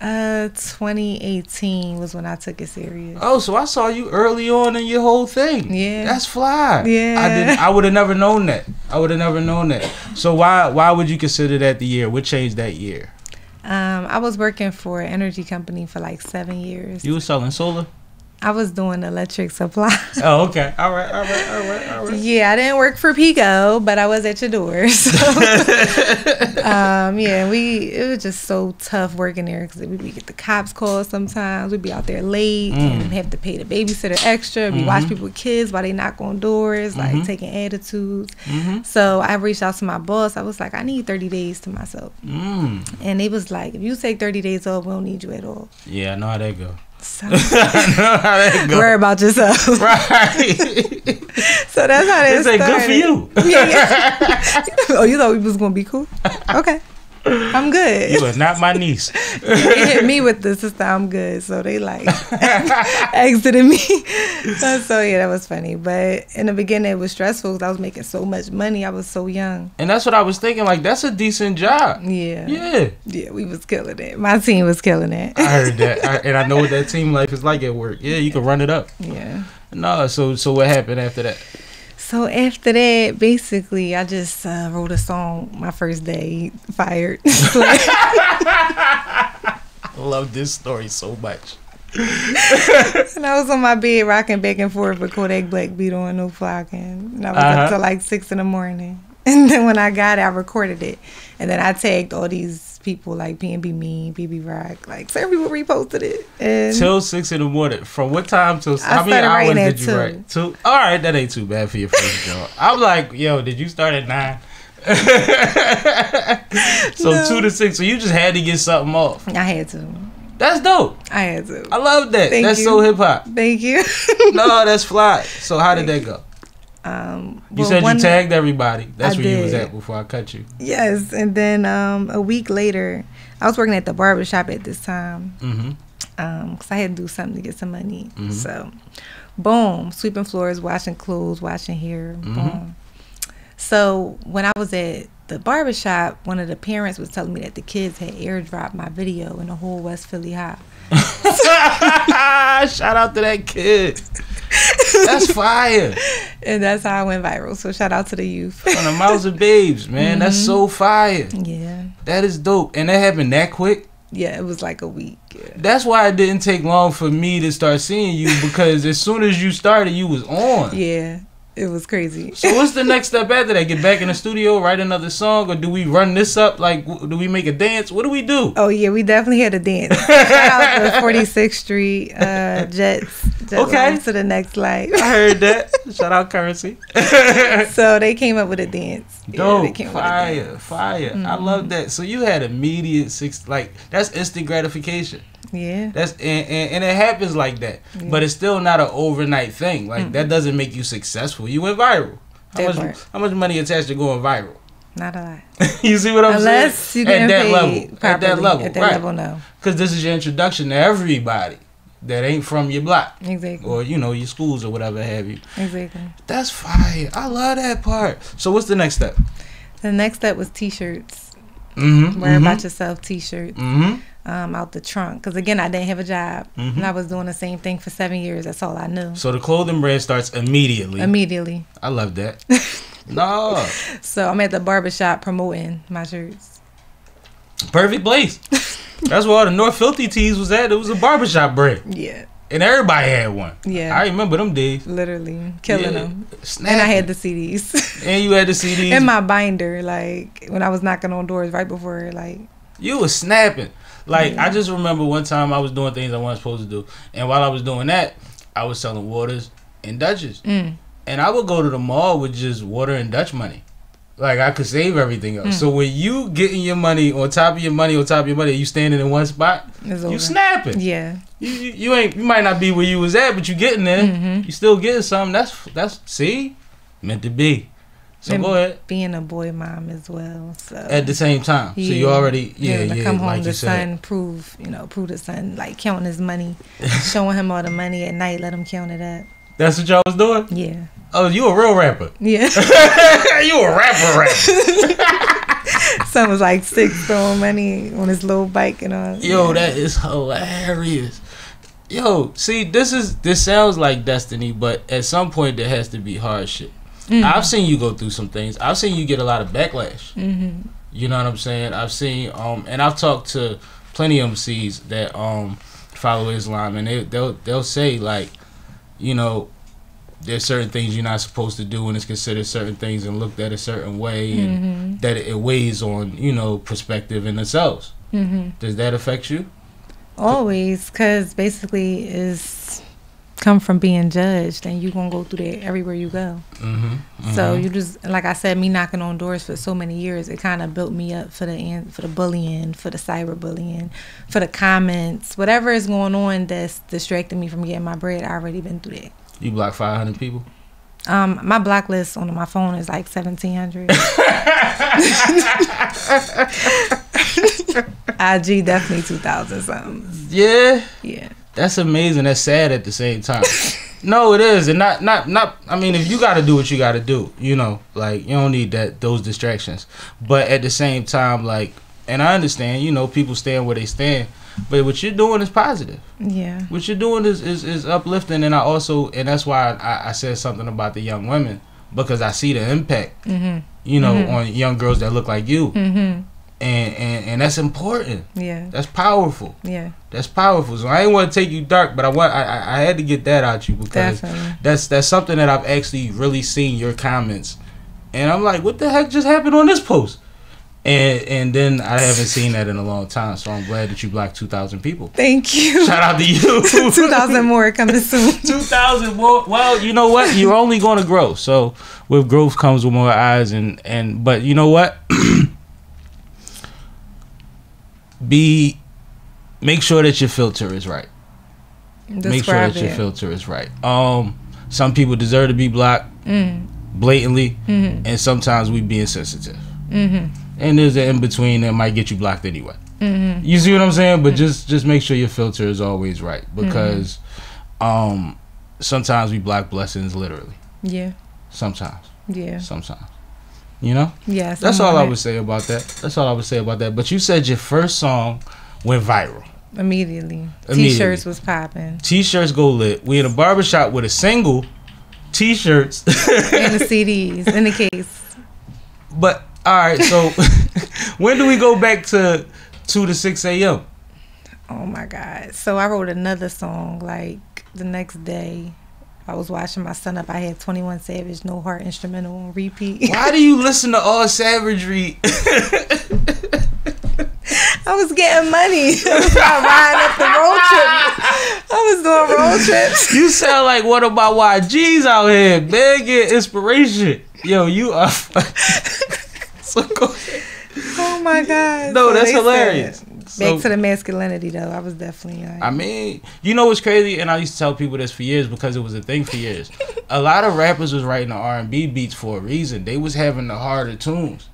2018 was when I took it serious. Oh, so I saw you early on in your whole thing. Yeah. That's fly. Yeah. I would have never known that. So why would you consider that the year? What changed that year? I was working for an energy company for like 7 years. You were selling solar? I was doing electric supply. Oh, okay. All right. Yeah, I didn't work for Pico, but I was at your door. So. Yeah, it was just so tough working there because we get the cops called sometimes. We'd be out there late and have to pay the babysitter extra. We watch people with kids while they knock on doors, like taking attitudes. So I reached out to my boss. I was like, I need 30 days to myself. And it was like, if you take 30 days off, we don't need you at all. Yeah, I know how that go. So, I know how that go. Worry about yourself. Right. So that's how that started. Good for you. Yeah. Oh, you thought we was going to be cool? Okay. I'm good. You are not my niece. They hit me with the sister, I'm good. So they like exited me. So yeah, that was funny. But in the beginning, it was stressful because I was making so much money. I was so young. And that's what I was thinking. Like, that's a decent job. Yeah. Yeah. Yeah, we was killing it. My team was killing it. I heard that. And I know what that team life is like at work. Yeah, you can run it up. Yeah. No, so what happened after that? So after that, basically, I just wrote a song my first day, fired. I love this story so much. And I was on my bed rocking back and forth with Kodak Black beat on No Flocking. And I was up till like 6 in the morning. And then when I got it, I recorded it. And then I tagged all these people like PNB Me, BB Rock. Like, certain people reposted it. And till 6 in the morning. From what time till how many hours did you 2. write? 2? All right, that ain't too bad for your first job. I'm like, yo, did you start at 9? So no. 2 to 6. So you just had to get something off. I had to. That's dope. I had to. I love that. Thank That's you. so hip hop. Thank you. No, that's fly. So how did that go? You said you tagged everybody. That's where you was at before I cut you. Yes, and then a week later, I was working at the barbershop at this time. Because I had to do something to get some money. So, boom, sweeping floors, washing clothes, washing hair, boom. So when I was at the barbershop, one of the parents was telling me that the kids had airdropped my video in the whole West Philly High. Shout out to that kid. That's fire. And that's how I went viral. So shout out to the youth. On the mouths of babes, man. That's so fire. Yeah. That is dope. And that happened that quick? Yeah, it was like a week. Yeah. That's why it didn't take long for me to start seeing you, because as soon as you started, you was on. Yeah. It was crazy. So what's the next step after that? Get back in the studio, write another song, or do we run this up? Like, do we make a dance? What do we do? Oh, yeah, we definitely had a dance. Shout out to 46th Street, Jets okay. to the next life. I heard that. Shout out Currency. So they came up with a dance. Dope. Yeah, fire. I love that. So you had immediate that's instant gratification. Yeah. That's and it happens like that. Yeah. But it's still not an overnight thing. Like that doesn't make you successful. You went viral. How much money attached to going viral? Not a lot. You see what I'm Unless saying? You get paid At that level. At that level, no. Because this is your introduction to everybody that ain't from your block. Exactly. Or, your schools or whatever have you. Exactly. That's fire. I love that part. So what's the next step? The next step was T-shirts. Worry about yourself T-shirts. Out the trunk, because again, I didn't have a job, and I was doing the same thing for 7 years. That's all I knew. So the clothing brand starts immediately. I love that. No. So I'm at the barbershop promoting my shirts. Perfect place. That's where all the North Filthy tees was at. It was a barbershop brand. Yeah. And everybody had one. Yeah. I remember them days. Literally killing them. Snapping. And I had the CDs. And you had the CDs. In my binder, like when I was knocking on doors right before, like. You was snapping. Like, I just remember one time I was doing things I wasn't supposed to do. And while I was doing that, I was selling waters and Dutches. And I would go to the mall with just water and Dutch money. Like, I could save everything else. So when you getting your money on top of your money, you standing in one spot, you snapping. Yeah. You might not be where you was at, but you getting there. You still getting something. That's see? Meant to be. So and go ahead. Being a boy mom as well. So at the same time. Yeah. So you already to come home like the son, prove the son, like counting his money, showing him all the money at night, let him count it up. That's what y'all was doing? Yeah. Oh, you a real rapper. Yeah. You a rapper. Son was like 6 throwing money on his little bike and all. Yo, that is hilarious. Yo, see, this sounds like destiny, but at some point there has to be hardship. I've seen you go through some things. I've seen you get a lot of backlash. You know what I'm saying? I've seen and I've talked to plenty of MCs that follow Islam, and they'll say, like, you know, there's certain things you're not supposed to do, and it's considered certain things and looked at a certain way, and that it weighs on, you know, perspective in themselves. Does that affect you? Always, because basically it's come from being judged, and you're going to go through that everywhere you go. So you just, like I said, me knocking on doors for so many years, it kind of built me up for the bullying, for the cyberbullying, for the comments, whatever is going on that's distracting me from getting my bread. I already been through that. You block 500 people? My block list on my phone is like 1,700. IG definitely 2,000 something. Yeah? Yeah. That's amazing. That's sad at the same time. No, it is. And not I mean, if you got to do what you got to do, you know, like, you don't need those distractions. But at the same time, like, and I understand, you know, people stand where they stand, but what you're doing is positive. Yeah. What you're doing is uplifting, and that's why I said something about the young women, because I see the impact, you know, on young girls that look like you. And that's important. Yeah. That's powerful. Yeah. That's powerful. So I didn't want to take you dark, but I had to get that out you, because that's something that I've actually really seen your comments, and I'm like, what the heck just happened on this post? And then I haven't seen that in a long time, so I'm glad that you blocked 2,000 people. Thank you. Shout out to you. 2,000 more coming soon. 2,000 more. Well, you know what? You're only going to grow. So with growth comes with more eyes, but you know what? Make sure that your filter is right. Make sure that your filter is right. Some people deserve to be blocked blatantly, and sometimes we be insensitive. And there's an in between that might get you blocked anyway. You see what I'm saying? But just make sure your filter is always right, because sometimes we block blessings literally. Yeah. Sometimes. Yeah. Sometimes. You know? Yes. That's all I would say about that. That's all I would say about that. But you said your first song went viral. Immediately. T-shirts was popping. T-shirts go lit. We in a barbershop with a single, T-shirts. And the CDs in the case. But, all right, so when do we go back to 2 to 6 a.m.? Oh, my God. So I wrote another song, like, the next day. I was watching my son up. I had 21 Savage, No Heart instrumental on repeat. Why do you listen to all savagery? I was getting money. I was riding up the road trip. I was doing road trips. You sound like one of my YGs out here, man. Get inspiration. Yo, you are. So go ahead. Oh my God. No, so that's hilarious. Back to the masculinity, though. I was definitely like... I mean, you know what's crazy? And I used to tell people this for years, because it was a thing for years. A lot of rappers was writing the R&B beats for a reason. They was having the harder tunes.